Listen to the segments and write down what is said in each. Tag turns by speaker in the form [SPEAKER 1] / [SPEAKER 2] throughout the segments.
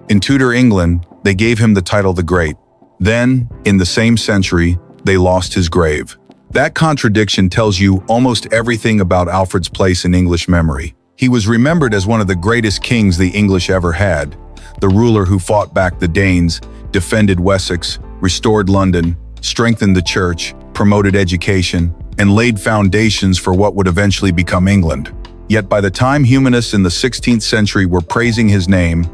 [SPEAKER 1] In Tudor England, they gave him the title the Great. Then, in the same century, they lost his grave. That contradiction tells you almost everything about Alfred's place in English memory. He was remembered as one of the greatest kings the English ever had, the ruler who fought back the Danes, defended Wessex, restored London, strengthened the church, promoted education, and laid foundations for what would eventually become England. Yet by the time humanists in the 16th century were praising his name,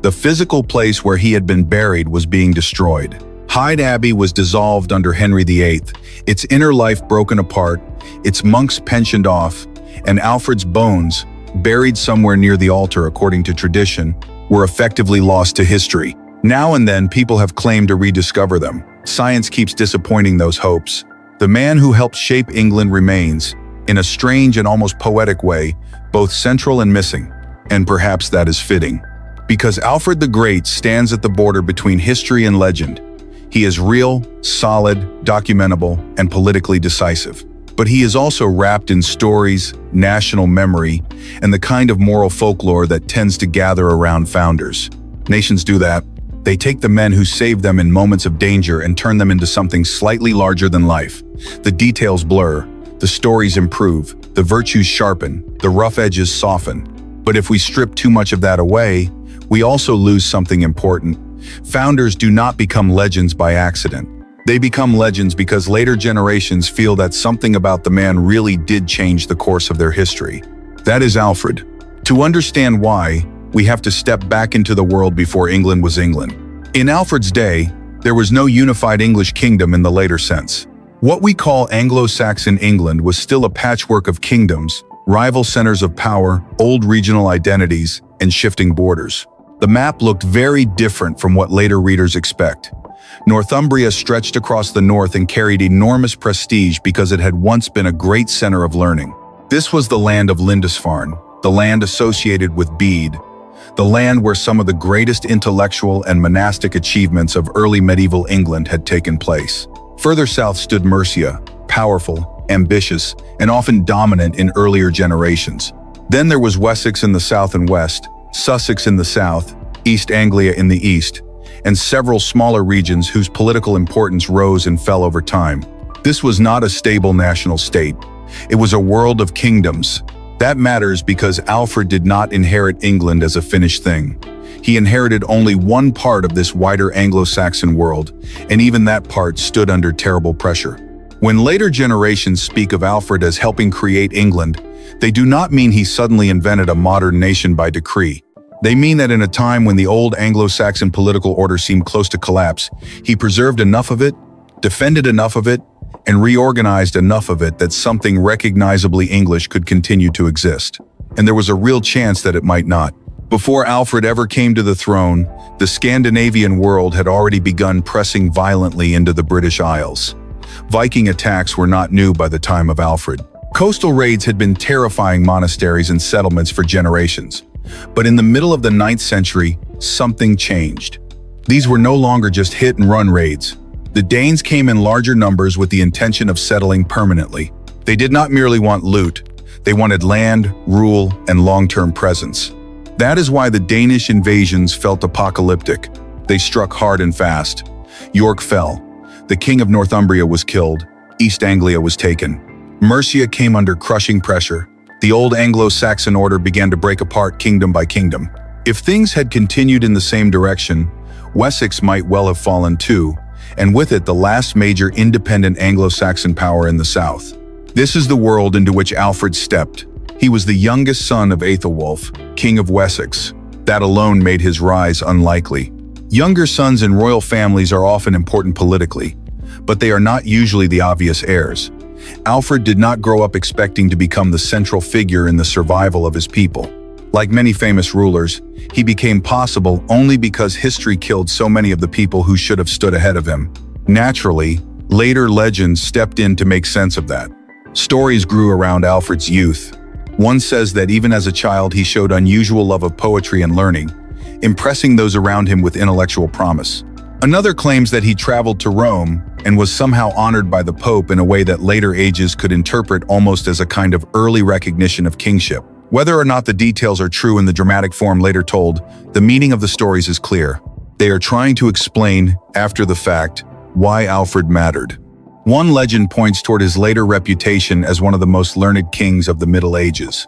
[SPEAKER 1] the physical place where he had been buried was being destroyed. Hyde Abbey was dissolved under Henry VIII, its inner life broken apart, its monks pensioned off, and Alfred's bones, buried somewhere near the altar according to tradition, were effectively lost to history. Now and then people have claimed to rediscover them. Science keeps disappointing those hopes. The man who helped shape England remains, in a strange and almost poetic way, both central and missing. And perhaps that is fitting. Because Alfred the Great stands at the border between history and legend. He is real, solid, documentable, and politically decisive. But he is also wrapped in stories, national memory, and the kind of moral folklore that tends to gather around founders. Nations do that. They take the men who saved them in moments of danger and turn them into something slightly larger than life. The details blur, the stories improve, the virtues sharpen, the rough edges soften. But if we strip too much of that away, we also lose something important. Founders do not become legends by accident. They become legends because later generations feel that something about the man really did change the course of their history. That is Alfred. To understand why, we have to step back into the world before England was England. In Alfred's day, there was no unified English kingdom in the later sense. What we call Anglo-Saxon England was still a patchwork of kingdoms, rival centers of power, old regional identities, and shifting borders. The map looked very different from what later readers expect. Northumbria stretched across the north and carried enormous prestige because it had once been a great center of learning. This was the land of Lindisfarne, the land associated with Bede, the land where some of the greatest intellectual and monastic achievements of early medieval England had taken place. Further south stood Mercia, powerful, ambitious, and often dominant in earlier generations. Then there was Wessex in the south and west, Sussex in the south, East Anglia in the east, and several smaller regions whose political importance rose and fell over time. This was not a stable national state. It was a world of kingdoms. That matters because Alfred did not inherit England as a finished thing. He inherited only one part of this wider Anglo-Saxon world, and even that part stood under terrible pressure. When later generations speak of Alfred as helping create England, they do not mean he suddenly invented a modern nation by decree. They mean that in a time when the old Anglo-Saxon political order seemed close to collapse, he preserved enough of it, defended enough of it, and reorganized enough of it that something recognizably English could continue to exist. And there was a real chance that it might not. Before Alfred ever came to the throne, the Scandinavian world had already begun pressing violently into the British Isles. Viking attacks were not new by the time of Alfred. Coastal raids had been terrifying monasteries and settlements for generations. But in the middle of the 9th century, something changed. These were no longer just hit-and-run raids. The Danes came in larger numbers with the intention of settling permanently. They did not merely want loot. They wanted land, rule, and long-term presence. That is why the Danish invasions felt apocalyptic. They struck hard and fast. York fell. The king of Northumbria was killed. East Anglia was taken. Mercia came under crushing pressure. The old Anglo-Saxon order began to break apart kingdom by kingdom. If things had continued in the same direction, Wessex might well have fallen too, and with it the last major independent Anglo-Saxon power in the south. This is the world into which Alfred stepped. He was the youngest son of Aethelwulf, king of Wessex. That alone made his rise unlikely. Younger sons in royal families are often important politically, but they are not usually the obvious heirs. Alfred did not grow up expecting to become the central figure in the survival of his people. Like many famous rulers, he became possible only because history killed so many of the people who should have stood ahead of him. Naturally, later legends stepped in to make sense of that. Stories grew around Alfred's youth. One says that even as a child he showed unusual love of poetry and learning, impressing those around him with intellectual promise. Another claims that he traveled to Rome and was somehow honored by the Pope in a way that later ages could interpret almost as a kind of early recognition of kingship. Whether or not the details are true in the dramatic form later told, the meaning of the stories is clear. They are trying to explain, after the fact, why Alfred mattered. One legend points toward his later reputation as one of the most learned kings of the Middle Ages.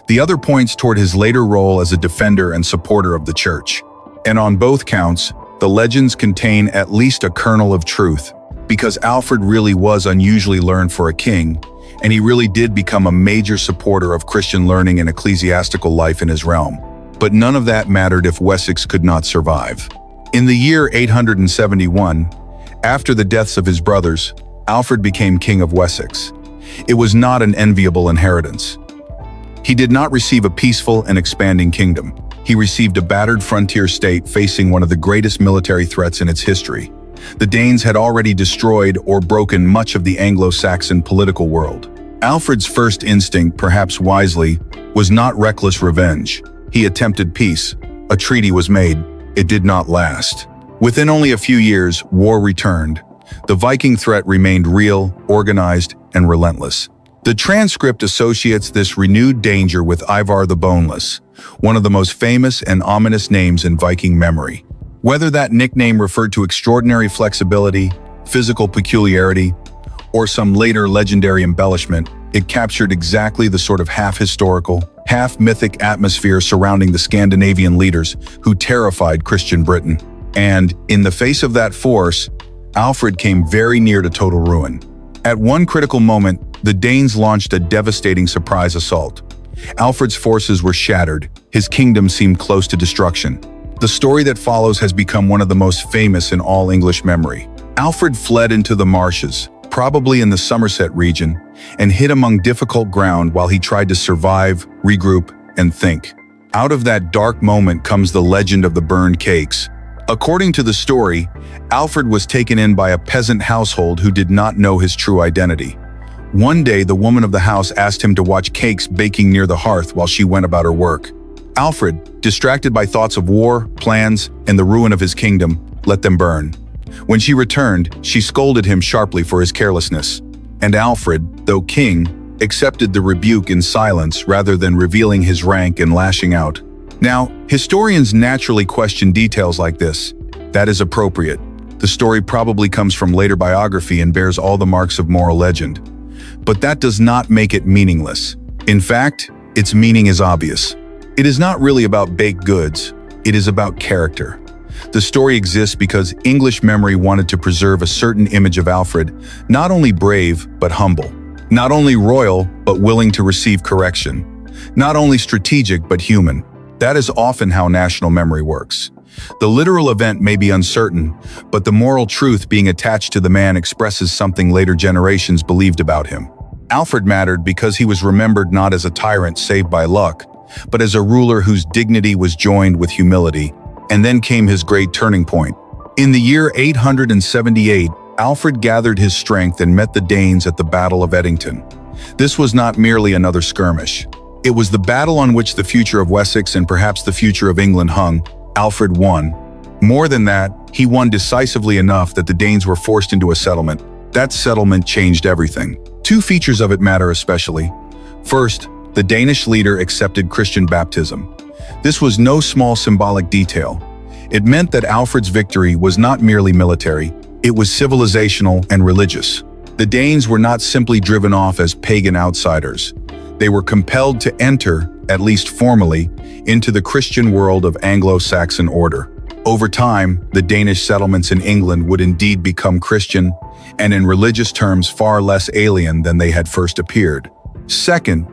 [SPEAKER 1] The other points toward his later role as a defender and supporter of the church. And on both counts, the legends contain at least a kernel of truth, because Alfred really was unusually learned for a king, and he really did become a major supporter of Christian learning and ecclesiastical life in his realm. But none of that mattered if Wessex could not survive. In the year 871, after the deaths of his brothers, Alfred became king of Wessex. It was not an enviable inheritance. He did not receive a peaceful and expanding kingdom. He received a battered frontier state facing one of the greatest military threats in its history. The Danes had already destroyed or broken much of the Anglo-Saxon political world. Alfred's first instinct, perhaps wisely, was not reckless revenge. He attempted peace. A treaty was made. It did not last. Within only a few years, war returned. The Viking threat remained real, organized, and relentless. The transcript associates this renewed danger with Ivar the Boneless, one of the most famous and ominous names in Viking memory. Whether that nickname referred to extraordinary flexibility, physical peculiarity, or some later legendary embellishment, it captured exactly the sort of half-historical, half-mythic atmosphere surrounding the Scandinavian leaders who terrified Christian Britain. And, in the face of that force, Alfred came very near to total ruin. At one critical moment, the Danes launched a devastating surprise assault. Alfred's forces were shattered. His kingdom seemed close to destruction. The story that follows has become one of the most famous in all English memory. Alfred fled into the marshes, probably in the Somerset region, and hid among difficult ground while he tried to survive, regroup, and think. Out of that dark moment comes the legend of the burned cakes. According to the story, Alfred was taken in by a peasant household who did not know his true identity. One day, the woman of the house asked him to watch cakes baking near the hearth while she went about her work. Alfred, distracted by thoughts of war, plans, and the ruin of his kingdom, let them burn. When she returned, she scolded him sharply for his carelessness. And Alfred, though king, accepted the rebuke in silence rather than revealing his rank and lashing out. Now, historians naturally question details like this. That is appropriate. The story probably comes from later biography and bears all the marks of moral legend. But that does not make it meaningless. In fact, its meaning is obvious. It is not really about baked goods, it is about character. The story exists because English memory wanted to preserve a certain image of Alfred, not only brave, but humble. Not only royal, but willing to receive correction. Not only strategic, but human. That is often how national memory works. The literal event may be uncertain, but the moral truth being attached to the man expresses something later generations believed about him. Alfred mattered because he was remembered not as a tyrant saved by luck, but as a ruler whose dignity was joined with humility. And then came his great turning point. In the year 878, Alfred gathered his strength and met the Danes at the Battle of Edington. This was not merely another skirmish. It was the battle on which the future of Wessex and perhaps the future of England hung. Alfred won. More than that, he won decisively enough that the Danes were forced into a settlement. That settlement changed everything. Two features of it matter especially. First, the Danish leader accepted Christian baptism. This was no small symbolic detail. It meant that Alfred's victory was not merely military, it was civilizational and religious. The Danes were not simply driven off as pagan outsiders. They were compelled to enter, at least formally, into the Christian world of Anglo-Saxon order. Over time, the Danish settlements in England would indeed become Christian, and in religious terms far less alien than they had first appeared. Second,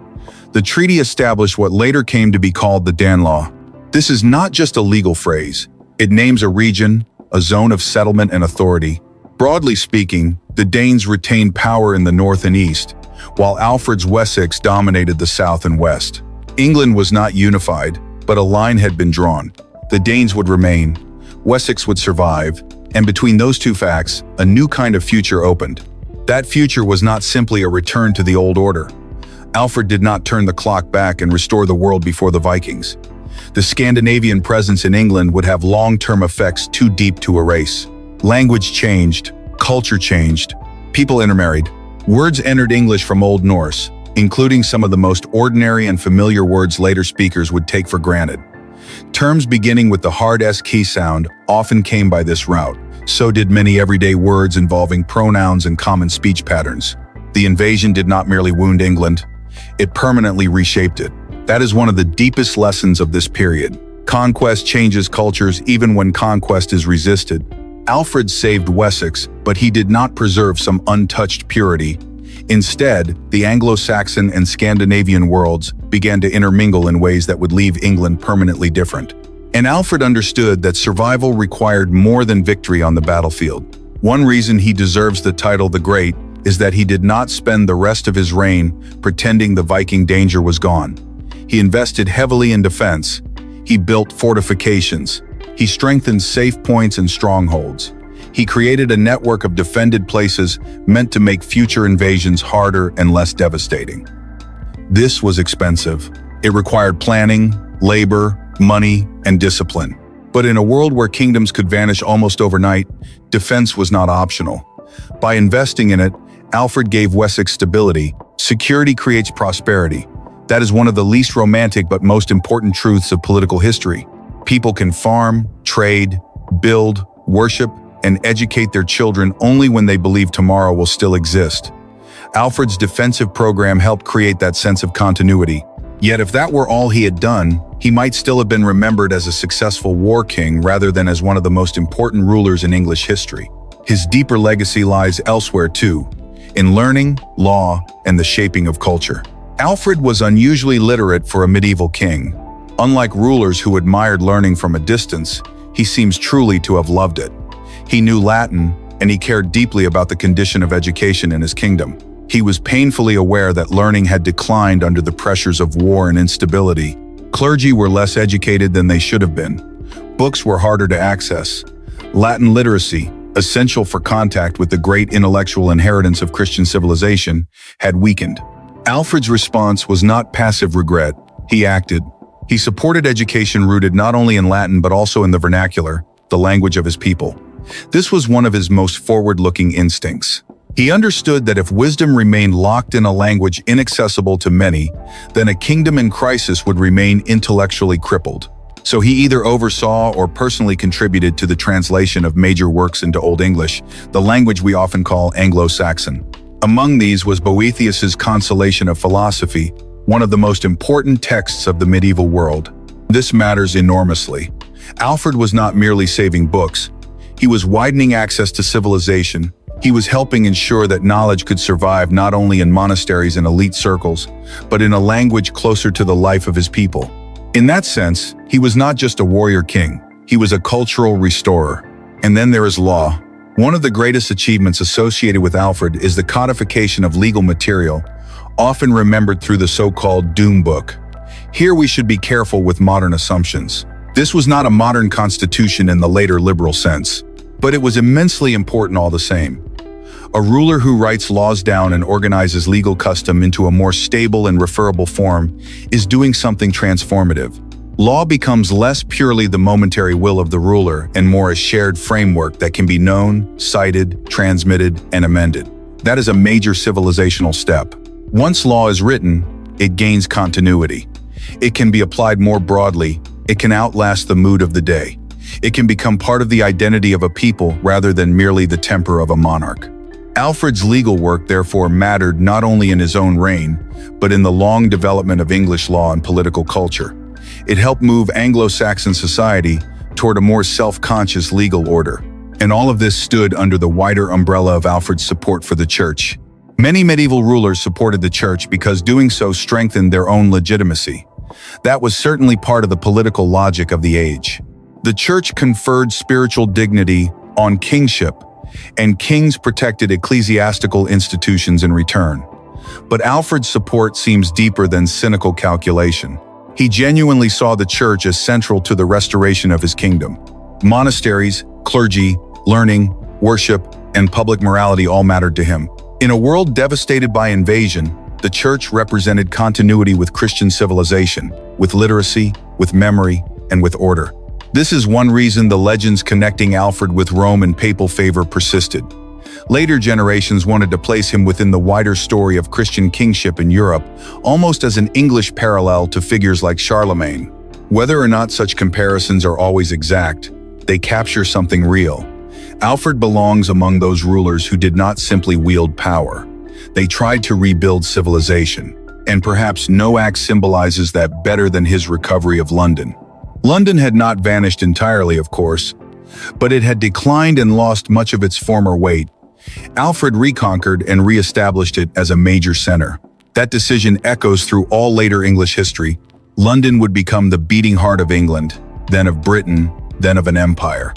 [SPEAKER 1] the treaty established what later came to be called the Danelaw. This is not just a legal phrase. It names a region, a zone of settlement and authority. Broadly speaking, the Danes retained power in the north and east, while Alfred's Wessex dominated the south and west. England was not unified, but a line had been drawn. The Danes would remain, Wessex would survive, and between those two facts, a new kind of future opened. That future was not simply a return to the old order. Alfred did not turn the clock back and restore the world before the Vikings. The Scandinavian presence in England would have long-term effects too deep to erase. Language changed, culture changed, people intermarried. Words entered English from Old Norse, including some of the most ordinary and familiar words later speakers would take for granted. Terms beginning with the hard S key sound often came by this route. So did many everyday words involving pronouns and common speech patterns. The invasion did not merely wound England, it permanently reshaped it. That is one of the deepest lessons of this period. Conquest changes cultures even when conquest is resisted. Alfred saved Wessex, but he did not preserve some untouched purity. Instead, the Anglo-Saxon and Scandinavian worlds began to intermingle in ways that would leave England permanently different. And Alfred understood that survival required more than victory on the battlefield. One reason he deserves the title the Great is that he did not spend the rest of his reign pretending the Viking danger was gone. He invested heavily in defense. He built fortifications. He strengthened safe points and strongholds. He created a network of defended places meant to make future invasions harder and less devastating. This was expensive. It required planning, labor, money, and discipline. But in a world where kingdoms could vanish almost overnight, defense was not optional. By investing in it, Alfred gave Wessex stability. Security creates prosperity. That is one of the least romantic but most important truths of political history. People can farm, trade, build, worship, and educate their children only when they believe tomorrow will still exist. Alfred's defensive program helped create that sense of continuity. Yet if that were all he had done, he might still have been remembered as a successful war king rather than as one of the most important rulers in English history. His deeper legacy lies elsewhere too, in learning, law, and the shaping of culture. Alfred was unusually literate for a medieval king. Unlike rulers who admired learning from a distance, he seems truly to have loved it. He knew Latin, and he cared deeply about the condition of education in his kingdom. He was painfully aware that learning had declined under the pressures of war and instability. Clergy were less educated than they should have been. Books were harder to access. Latin literacy, essential for contact with the great intellectual inheritance of Christian civilization, had weakened. Alfred's response was not passive regret. He acted. He supported education rooted not only in Latin but also in the vernacular, the language of his people. This was one of his most forward-looking instincts. He understood that if wisdom remained locked in a language inaccessible to many, then a kingdom in crisis would remain intellectually crippled. So he either oversaw or personally contributed to the translation of major works into Old English, the language we often call Anglo-Saxon. Among these was Boethius's Consolation of Philosophy, one of the most important texts of the medieval world. This matters enormously. Alfred was not merely saving books. He was widening access to civilization. He was helping ensure that knowledge could survive not only in monasteries and elite circles, but in a language closer to the life of his people. In that sense, he was not just a warrior king. He was a cultural restorer. And then there is law. One of the greatest achievements associated with Alfred is the codification of legal material, often remembered through the so-called Doom Book. Here we should be careful with modern assumptions. This was not a modern constitution in the later liberal sense, but it was immensely important all the same. A ruler who writes laws down and organizes legal custom into a more stable and referable form is doing something transformative. Law becomes less purely the momentary will of the ruler and more a shared framework that can be known, cited, transmitted, and amended. That is a major civilizational step. Once law is written, it gains continuity. It can be applied more broadly. It can outlast the mood of the day. It can become part of the identity of a people rather than merely the temper of a monarch. Alfred's legal work therefore mattered not only in his own reign, but in the long development of English law and political culture. It helped move Anglo-Saxon society toward a more self-conscious legal order. And all of this stood under the wider umbrella of Alfred's support for the church. Many medieval rulers supported the church because doing so strengthened their own legitimacy. That was certainly part of the political logic of the age. The church conferred spiritual dignity on kingship, and kings protected ecclesiastical institutions in return. But Alfred's support seems deeper than cynical calculation. He genuinely saw the church as central to the restoration of his kingdom. Monasteries, clergy, learning, worship, and public morality all mattered to him. In a world devastated by invasion, the church represented continuity with Christian civilization, with literacy, with memory, and with order. This is one reason the legends connecting Alfred with Rome and papal favor persisted. Later generations wanted to place him within the wider story of Christian kingship in Europe, almost as an English parallel to figures like Charlemagne. Whether or not such comparisons are always exact, they capture something real. Alfred belongs among those rulers who did not simply wield power. They tried to rebuild civilization, and perhaps no act symbolizes that better than his recovery of London. London had not vanished entirely, of course, but it had declined and lost much of its former weight. Alfred reconquered and re-established it as a major center. That decision echoes through all later English history. London would become the beating heart of England, then of Britain, then of an empire.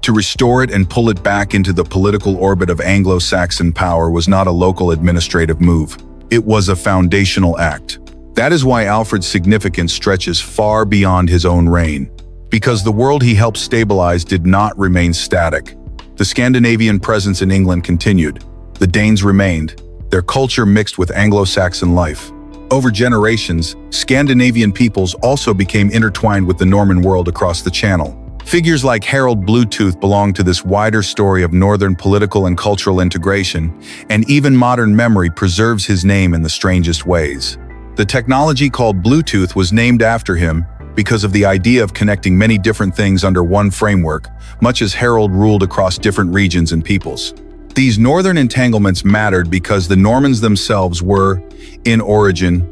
[SPEAKER 1] To restore it and pull it back into the political orbit of Anglo-Saxon power was not a local administrative move. It was a foundational act. That is why Alfred's significance stretches far beyond his own reign. Because the world he helped stabilize did not remain static. The Scandinavian presence in England continued. The Danes remained, their culture mixed with Anglo-Saxon life. Over generations, Scandinavian peoples also became intertwined with the Norman world across the Channel. Figures like Harold Bluetooth belong to this wider story of northern political and cultural integration, and even modern memory preserves his name in the strangest ways. The technology called Bluetooth was named after him because of the idea of connecting many different things under one framework, much as Harold ruled across different regions and peoples. These northern entanglements mattered because the Normans themselves were, in origin,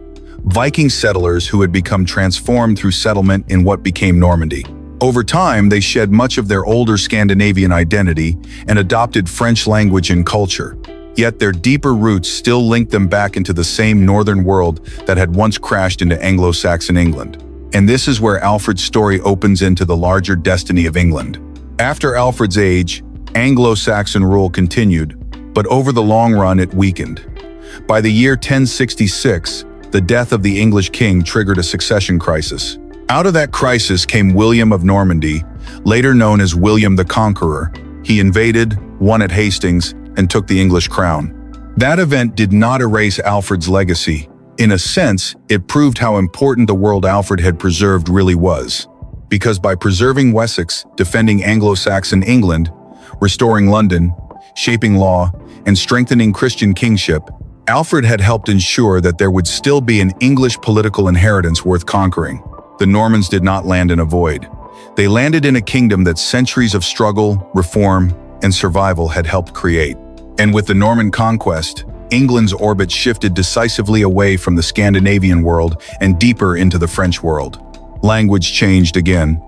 [SPEAKER 1] Viking settlers who had become transformed through settlement in what became Normandy. Over time, they shed much of their older Scandinavian identity and adopted French language and culture. Yet their deeper roots still linked them back into the same northern world that had once crashed into Anglo-Saxon England. And this is where Alfred's story opens into the larger destiny of England. After Alfred's age, Anglo-Saxon rule continued, but over the long run it weakened. By the year 1066, the death of the English king triggered a succession crisis. Out of that crisis came William of Normandy, later known as William the Conqueror. He invaded, won at Hastings, and took the English crown. That event did not erase Alfred's legacy. In a sense, it proved how important the world Alfred had preserved really was. Because by preserving Wessex, defending Anglo-Saxon England, restoring London, shaping law, and strengthening Christian kingship, Alfred had helped ensure that there would still be an English political inheritance worth conquering. The Normans did not land in a void. They landed in a kingdom that centuries of struggle, reform, and survival had helped create. And with the Norman conquest, England's orbit shifted decisively away from the Scandinavian world and deeper into the French world. Language changed again.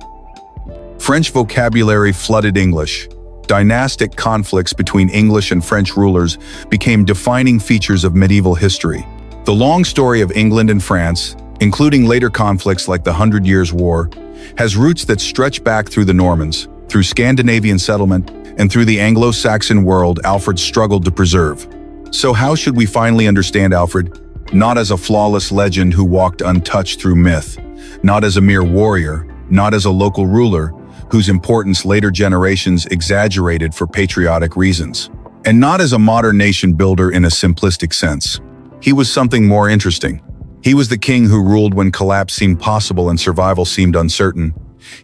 [SPEAKER 1] French vocabulary flooded English. Dynastic conflicts between English and French rulers became defining features of medieval history. The long story of England and France, including later conflicts like the 100 Years' War, has roots that stretch back through the Normans, through Scandinavian settlement, and through the Anglo-Saxon world Alfred struggled to preserve. So how should we finally understand Alfred? Not as a flawless legend who walked untouched through myth, not as a mere warrior, not as a local ruler whose importance later generations exaggerated for patriotic reasons, and not as a modern nation builder in a simplistic sense. He was something more interesting. He was the king who ruled when collapse seemed possible and survival seemed uncertain.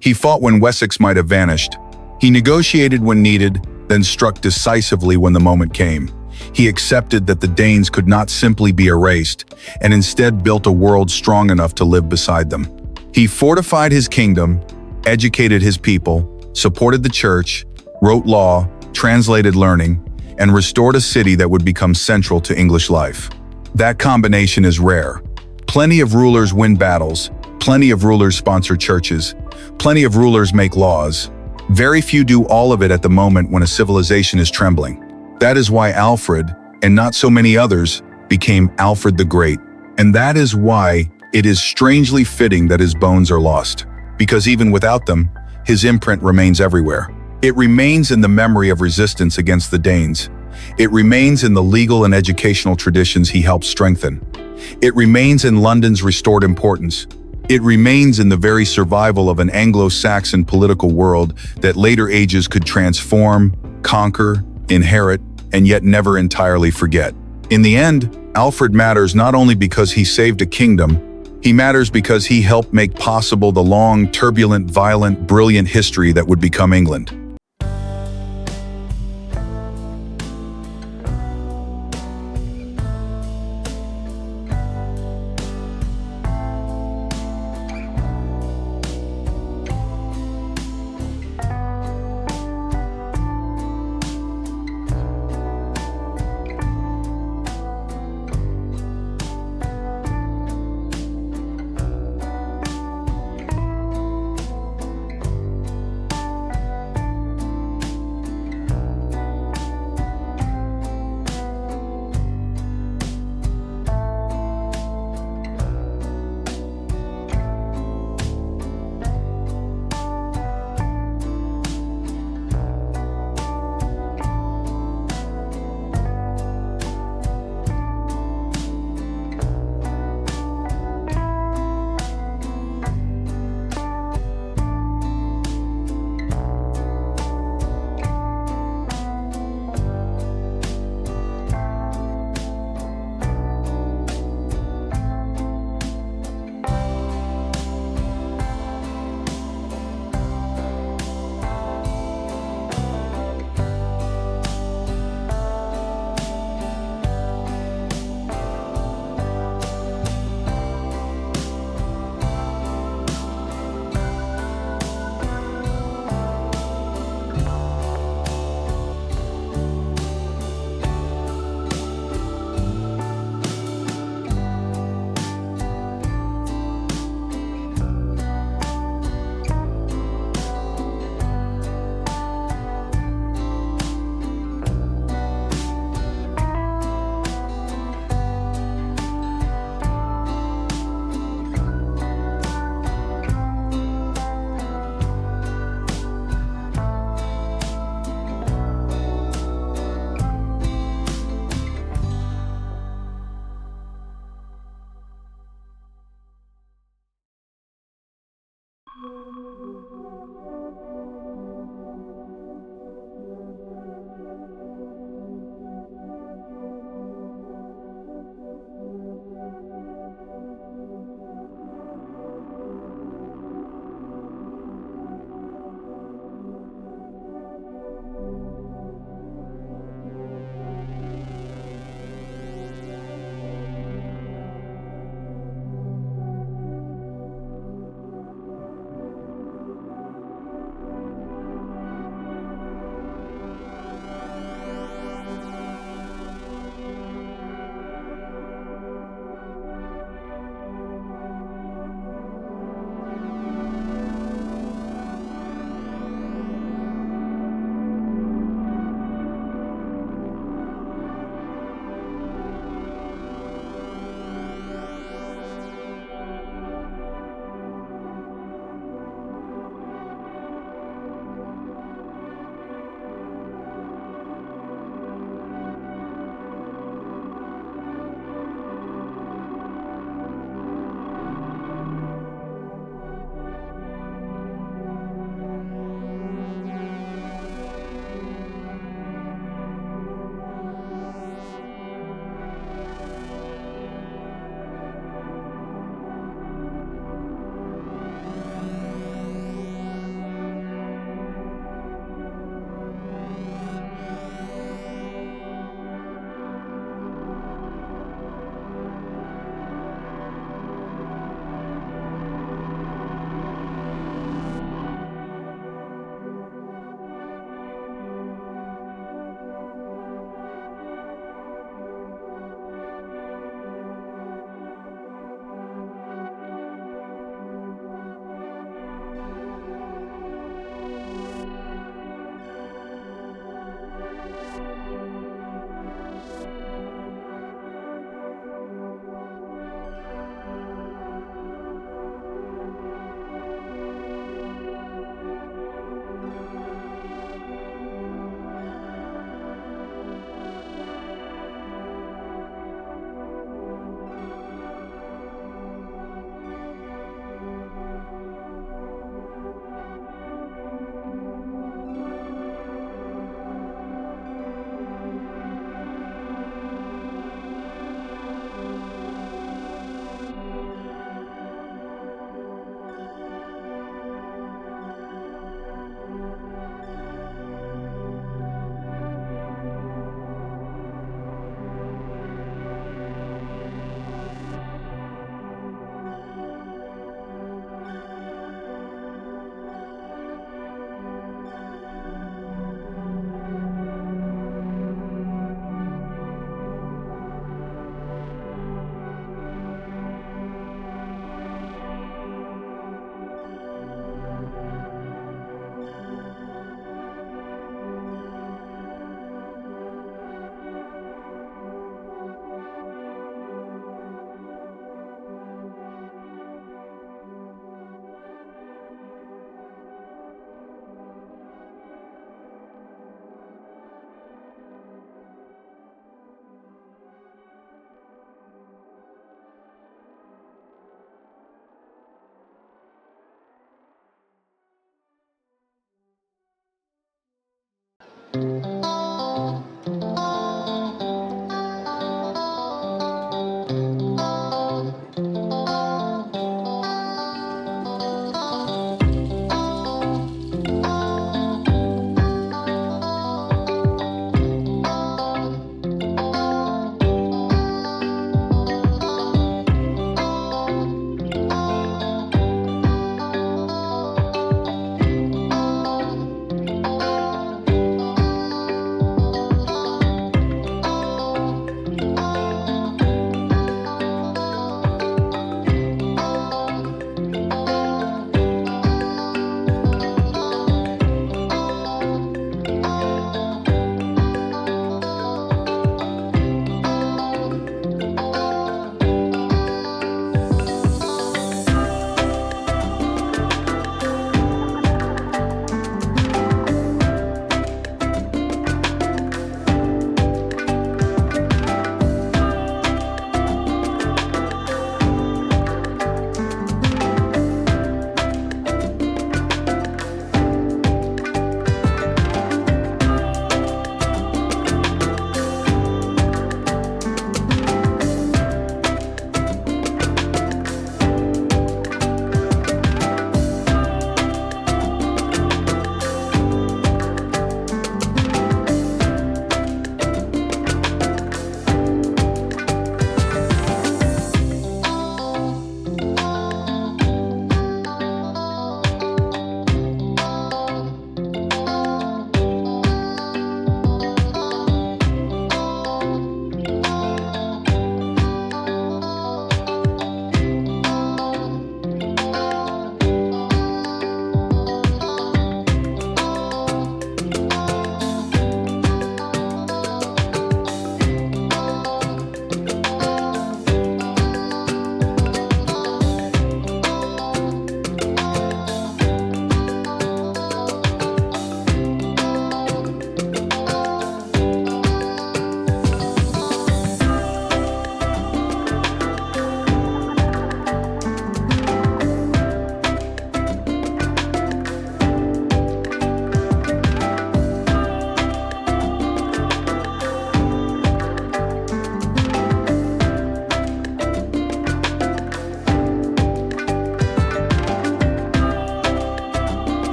[SPEAKER 1] He fought when Wessex might have vanished. He negotiated when needed, then struck decisively when the moment came. He accepted that the Danes could not simply be erased, and instead built a world strong enough to live beside them. He fortified his kingdom, educated his people, supported the church, wrote law, translated learning, and restored a city that would become central to English life. That combination is rare. Plenty of rulers win battles, plenty of rulers sponsor churches, plenty of rulers make laws. Very few do all of it at the moment when a civilization is trembling. That is why Alfred, and not so many others, became Alfred the Great. And that is why it is strangely fitting that his bones are lost. Because even without them, his imprint remains everywhere. It remains in the memory of resistance against the Danes. It remains in the legal and educational traditions he helped strengthen. It remains in London's restored importance. It remains in the very survival of an Anglo-Saxon political world that later ages could transform, conquer, inherit, and yet never entirely forget. In the end, Alfred matters not only because he saved a kingdom, he matters because he helped make possible the long, turbulent, violent, brilliant history that would become England.